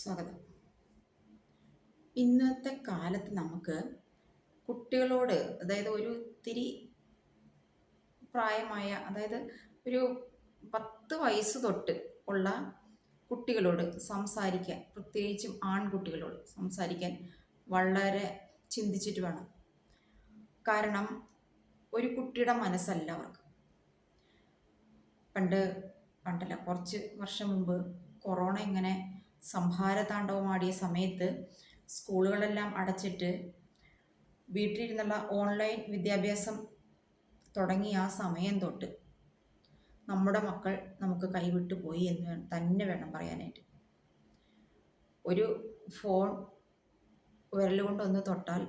സ്വാഗതം. ഇന്നത്തെ കാലത്ത് നമുക്ക് കുട്ടികളോട്, അതായത് ഒരു ഇത്തിരി പ്രായമായ, അതായത് ഒരു 10 വയസ്സ് തൊട്ട് ഉള്ള കുട്ടികളോട് സംസാരിക്കാൻ, പ്രത്യേകിച്ചും ആൺകുട്ടികളോട് സംസാരിക്കാൻ വളരെ ചിന്തിച്ചിട്ട് വേണം. കാരണം ഒരു കുട്ടിയുടെ മനസ്സല്ല അവർക്ക്. പണ്ടല്ല, കുറച്ച് വർഷം മുമ്പ് കൊറോണ ഇങ്ങനെ സംഹാരതാണ്ഡവമാടിയ സമയത്ത് സ്കൂളുകളെല്ലാം അടച്ചിട്ട് വീട്ടിലിരുന്നുള്ള ഓൺലൈൻ വിദ്യാഭ്യാസം തുടങ്ങിയ ആ സമയം തൊട്ട് നമ്മുടെ മക്കൾ നമുക്ക് കൈവിട്ടു പോയി എന്ന് തന്നെ വേണം പറയാനായിട്ട്. ഒരു ഫോൺ വിരലുകൊണ്ടൊന്ന് തൊട്ടാൽ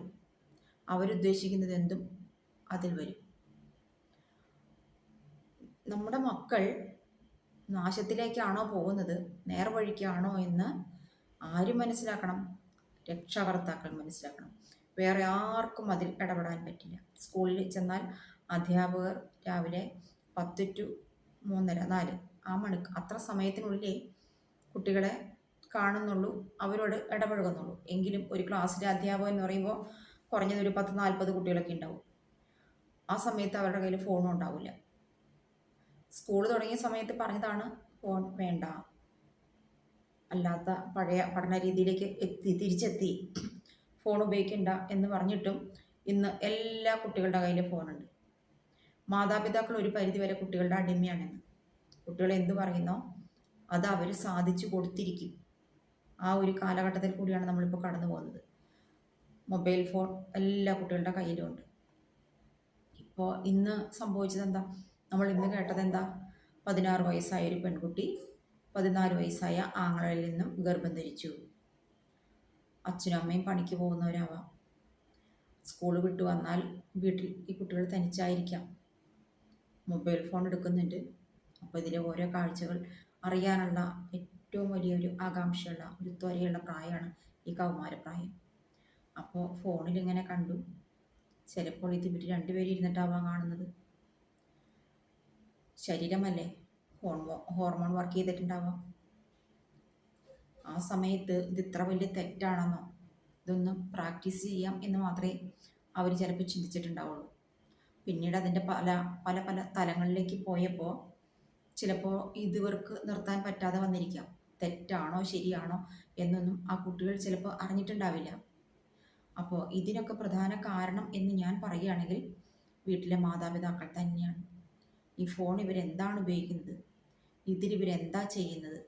അവരുദ്ദേശിക്കുന്നത് എന്തും അതിൽ വരും. നമ്മുടെ മക്കൾ നാശത്തിലേക്കാണോ പോകുന്നത്, നേർവഴിക്കാണോ എന്ന് ആര് മനസ്സിലാക്കണം? രക്ഷാകർത്താക്കൾ മനസ്സിലാക്കണം. വേറെ ആർക്കും അതിൽ ഇടപെടാൻ പറ്റില്ല. സ്കൂളിൽ ചെന്നാൽ അധ്യാപകർ രാവിലെ 10 to 3:30, 4 അത്ര സമയത്തിനുള്ളിലേ കുട്ടികളെ കാണുന്നുള്ളൂ, അവരോട് ഇടപഴകുന്നുള്ളൂ. എങ്കിലും ഒരു ക്ലാസ്സിലെ അധ്യാപകൻ എന്ന് പറയുമ്പോൾ കുറഞ്ഞത് ഒരു 10-40 കുട്ടികളൊക്കെ ഉണ്ടാവും. ആ സമയത്ത് അവരുടെ കയ്യിൽ ഫോണും ഉണ്ടാവില്ല. സ്കൂൾ തുടങ്ങിയ സമയത്ത് പറഞ്ഞതാണ് ഫോൺ വേണ്ട, അല്ലാത്ത പഴയ പഠന രീതിയിലേക്ക് തിരിച്ചെത്തി, ഫോൺ ഉപയോഗിക്കണ്ട എന്ന് പറഞ്ഞിട്ടും ഇന്ന് എല്ലാ കുട്ടികളുടെ കയ്യിൽ ഫോണുണ്ട്. മാതാപിതാക്കൾ ഒരു പരിധിവരെ കുട്ടികളുടെ അടിമയാണെന്ന്. കുട്ടികൾ എന്തു പറയുന്നോ അത് അവർ സാധിച്ചു കൊടുത്തിരിക്കും. ആ ഒരു കാലഘട്ടത്തിൽ കൂടിയാണ് നമ്മളിപ്പോൾ കടന്നു പോകുന്നത്. മൊബൈൽ ഫോൺ എല്ലാ കുട്ടികളുടെ കയ്യിലുമുണ്ട്. ഇപ്പോൾ ഇന്ന് സംഭവിച്ചത് എന്താ? നമ്മൾ ഇന്ന് കേട്ടത് എന്താ? 16 വയസ്സായ ഒരു പെൺകുട്ടി 14 വയസ്സായ ആങ്ങളയിൽ നിന്നും ഗർഭം ധരിച്ചു. അച്ഛനും അമ്മയും പണിക്ക് പോകുന്നവരാവാം. സ്കൂൾ വിട്ടു വന്നാൽ വീട്ടിൽ ഈ കുട്ടികൾ തനിച്ചായിരിക്കാം. മൊബൈൽ ഫോൺ എടുക്കുന്നുണ്ട്. അപ്പോൾ ഇതിലെ ഓരോ കാഴ്ചകൾ അറിയാനുള്ള ഏറ്റവും വലിയൊരു ആകാംക്ഷയുള്ള, ഒരു ത്വരയുള്ള പ്രായമാണ് ഈ കൗമാരപ്രായം. അപ്പോൾ ഫോണിൽ ഇങ്ങനെ കണ്ടു. ചിലപ്പോൾ ഇത് ഇവർ രണ്ടുപേരും ഇരുന്നിട്ടാവാം കാണുന്നത്. ശരീരമല്ലേ, ഹോർമോൺ വർക്ക് ചെയ്തിട്ടുണ്ടാവാം. ആ സമയത്ത് ഇത് ഇത്ര വലിയ തെറ്റാണെന്നോ, ഇതൊന്ന് പ്രാക്ടീസ് ചെയ്യാം എന്ന് മാത്രമേ അവർ ചിലപ്പോൾ ചിന്തിച്ചിട്ടുണ്ടാവുള്ളൂ. പിന്നീട് അതിൻ്റെ പല പല പല തലങ്ങളിലേക്ക് പോയപ്പോൾ ചിലപ്പോൾ ഇതിവർക്ക് നിർത്താൻ പറ്റാതെ വന്നിരിക്കാം. തെറ്റാണോ ശരിയാണോ എന്നൊന്നും ആ കുട്ടികൾ ചിലപ്പോൾ അറിഞ്ഞിട്ടുണ്ടാവില്ല. അപ്പോൾ ഇതിനൊക്കെ പ്രധാന കാരണം എന്ന് ഞാൻ പറയുകയാണെങ്കിൽ വീട്ടിലെ മാതാപിതാക്കൾ തന്നെയാണ്. ഈ ഫോൺ ഇവരെന്താണ് ഉപയോഗിക്കുന്നത്, ഇതിലിവരെന്താ ചെയ്യുന്നത്,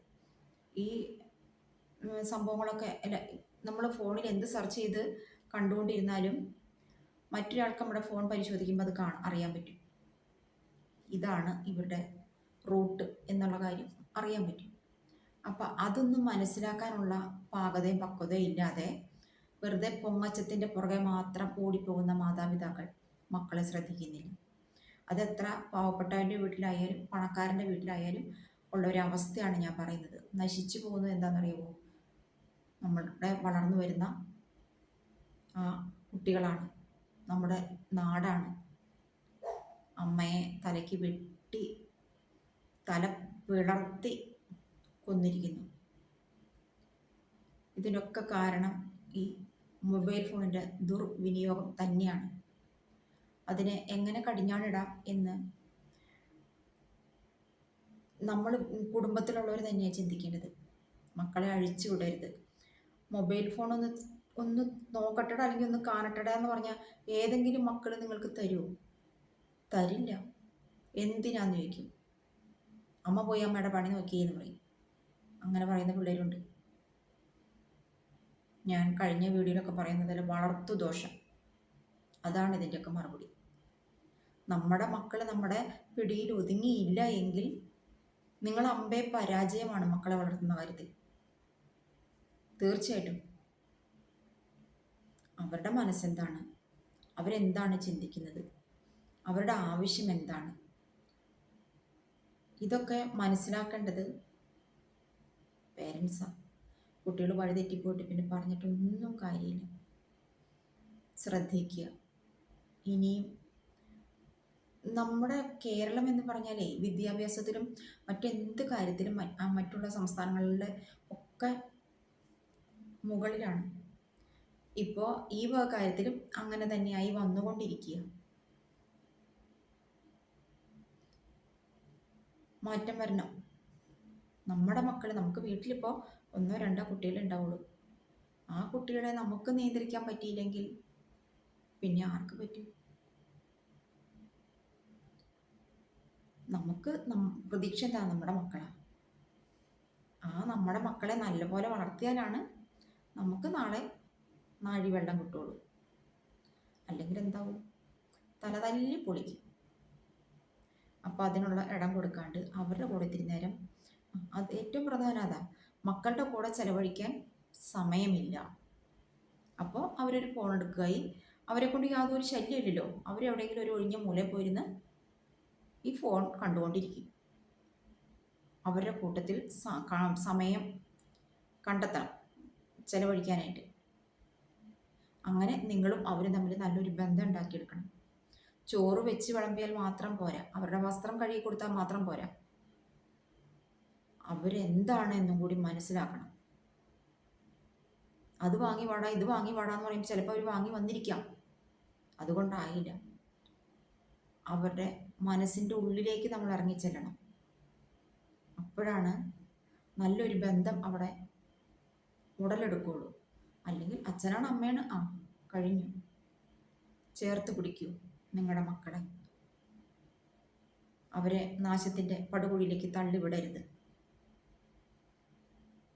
ഈ സംഭവങ്ങളൊക്കെ അല്ല, നമ്മൾ ഫോണിൽ എന്ത് സെർച്ച് ചെയ്ത് കണ്ടുകൊണ്ടിരുന്നാലും മറ്റൊരാൾക്ക് നമ്മുടെ ഫോൺ പരിശോധിക്കുമ്പോൾ അത് അറിയാൻ പറ്റും. ഇതാണ് ഇവരുടെ റൂട്ട് എന്നുള്ള കാര്യം അറിയാൻ പറ്റും. അപ്പം അതൊന്നും മനസ്സിലാക്കാനുള്ള പാകതയും പക്വതയും ഇല്ലാതെ വെറുതെ പൊങ്ങച്ചത്തിൻ്റെ പുറകെ മാത്രം ഓടിപ്പോകുന്ന മാതാപിതാക്കൾ മക്കളെ ശ്രദ്ധിക്കുന്നില്ല. അതെത്ര പാവപ്പെട്ടവൻ്റെ വീട്ടിലായാലും പണക്കാരൻ്റെ വീട്ടിലായാലും ഉള്ള ഒരു അവസ്ഥയാണ് ഞാൻ പറയുന്നത്. നശിച്ചു പോകുന്നത് എന്താണെന്നറിയുമോ? നമ്മളുടെ വളർന്നു വരുന്ന ആ കുട്ടികളാണ്, നമ്മുടെ നാടാണ്. അമ്മയെ തലയ്ക്ക് വെട്ടി തല പിളർത്തി കൊന്നിരിക്കുന്നു. ഇതിനൊക്കെ കാരണം ഈ മൊബൈൽ ഫോണിൻ്റെ ദുർവിനിയോഗം തന്നെയാണ്. അതിനെ എങ്ങനെ കടിഞ്ഞാണിടാം എന്ന് നമ്മൾ കുടുംബത്തിലുള്ളവർ തന്നെയാണ് ചിന്തിക്കേണ്ടത്. മക്കളെ അഴിച്ചു വിടരുത്. മൊബൈൽ ഫോൺ ഒന്ന് നോക്കട്ടട അല്ലെങ്കിൽ ഒന്ന് കാണട്ടട എന്ന് പറഞ്ഞാൽ ഏതെങ്കിലും മക്കൾ നിങ്ങൾക്ക് തരുമോ? തരില്ല. എന്തിനാന്ന് ചോദിക്കും. അമ്മ പോയി അമ്മയുടെ പണി നോക്കിയെന്ന് പറയും. അങ്ങനെ പറയുന്ന പിള്ളേരുണ്ട്. ഞാൻ കഴിഞ്ഞ വീഡിയോയിലൊക്കെ പറയുന്നതിൽ വളർത്തു ദോഷം, അതാണ് ഇതിൻ്റെയൊക്കെ മറുപടി. നമ്മുടെ മക്കൾ നമ്മുടെ പിടിയിൽ ഒതുങ്ങിയില്ല എങ്കിൽ നിങ്ങൾ അമ്പേ പരാജയമാണ് മക്കളെ വളർത്തുന്ന കാര്യത്തിൽ. തീർച്ചയായിട്ടും അവരുടെ മനസ്സെന്താണ്, അവരെന്താണ് ചിന്തിക്കുന്നത്, അവരുടെ ആവശ്യം എന്താണ്, ഇതൊക്കെ മനസ്സിലാക്കേണ്ടത് പേരൻസാണ്. കുട്ടികൾ വഴിതെറ്റിപ്പോയിട്ട് പിന്നെ പറഞ്ഞിട്ടൊന്നും കാര്യമില്ല. ശ്രദ്ധിക്കുക. ഇനിയും നമ്മുടെ കേരളം എന്ന് പറഞ്ഞാലേ വിദ്യാഭ്യാസത്തിലും മറ്റെന്ത് കാര്യത്തിലും മറ്റുള്ള സംസ്ഥാനങ്ങളിലെ ഒക്കെ മുകളിലാണ്. ഇപ്പോൾ ഈ വക കാര്യത്തിലും അങ്ങനെ തന്നെയായി വന്നുകൊണ്ടിരിക്കുക. മാറ്റം വരണം. നമ്മുടെ മക്കൾ, നമുക്ക് വീട്ടിലിപ്പോൾ ഒന്നോ രണ്ടോ കുട്ടികളെ ഉണ്ടാവുള്ളൂ. ആ കുട്ടികളെ നമുക്ക് നിയന്ത്രിക്കാൻ പറ്റിയില്ലെങ്കിൽ പിന്നെ ആർക്ക് പറ്റും? നമുക്ക് പ്രതീക്ഷ എന്താ? നമ്മുടെ മക്കളാണ്. ആ നമ്മുടെ മക്കളെ നല്ലപോലെ വളർത്തിയാലാണ് നമുക്ക് നാളെ നാഴിവെള്ളം കിട്ടുള്ളൂ. അല്ലെങ്കിൽ എന്താവും? തല തല്ലി പൊളിക്കും. അപ്പോൾ അതിനുള്ള ഇടം കൊടുക്കാണ്ട് അവരുടെ കൂടെ ഇത്തിരി നേരം, അത് ഏറ്റവും പ്രധാനം അതാ, മക്കളുടെ കൂടെ ചെലവഴിക്കാൻ സമയമില്ല. അപ്പോൾ അവരൊരു ഫോൺ എടുക്കുകയായി. അവരെ കൊണ്ട് യാതൊരു ശല്യമില്ലല്ലോ. അവരെവിടെയെങ്കിലും ഒരു ഒഴിഞ്ഞ മൂലയിൽ പോയിരുന്ന് ഈ ഫോൺ കണ്ടുകൊണ്ടിരിക്കും. അവരുടെ കൂട്ടത്തിൽ സമയം കണ്ടെത്തണം ചെലവഴിക്കാനായിട്ട്. അങ്ങനെ നിങ്ങളും അവരും തമ്മിൽ നല്ലൊരു ബന്ധം ഉണ്ടാക്കിയെടുക്കണം. ചോറ് വെച്ച് വിളമ്പിയാൽ മാത്രം പോരാ, അവരുടെ വസ്ത്രം കഴുകി കൊടുത്താൽ മാത്രം പോരാ, അവരെന്താണ് എന്നും കൂടി മനസ്സിലാക്കണം. അത് വാങ്ങി വാടാ, ഇത് വാങ്ങി വാടാന്ന് പറയുമ്പോൾ ചിലപ്പോൾ അവർ വാങ്ങി വന്നിരിക്കാം, അതുകൊണ്ടായില്ല. അവരുടെ മനസ്സിൻ്റെ ഉള്ളിലേക്ക് നമ്മൾ ഇറങ്ങിച്ചെല്ലണം. അപ്പോഴാണ് നല്ലൊരു ബന്ധം അവിടെ ഉടലെടുക്കുകയുള്ളൂ. അല്ലെങ്കിൽ അച്ഛനാണ് അമ്മയാണ്, കഴിഞ്ഞു, ചേർത്ത് പിടിക്കൂ നിങ്ങളുടെ മക്കളെ. അവരെ നാശത്തിൻ്റെ പടുകുഴിയിലേക്ക് തള്ളിവിടരുത്.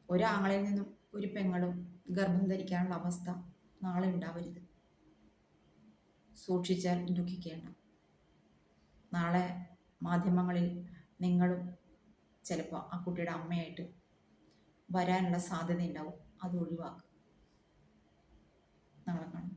ഒരാങ്ങളിൽ നിന്നും ഒരു പെങ്ങളും ഗർഭം ധരിക്കാനുള്ള അവസ്ഥ നാളെ ഉണ്ടാവരുത്. സൂക്ഷിച്ചാൽ ദുഃഖിക്കേണ്ട. നാളെ മാധ്യമങ്ങളിൽ നിങ്ങളും ചിലപ്പോൾ ആ കുട്ടിയുടെ അമ്മയായിട്ട് വരാനുള്ള സാധ്യത ഉണ്ടാവും. അത് ഒഴിവാക്കുക. നാളെ കാണാം.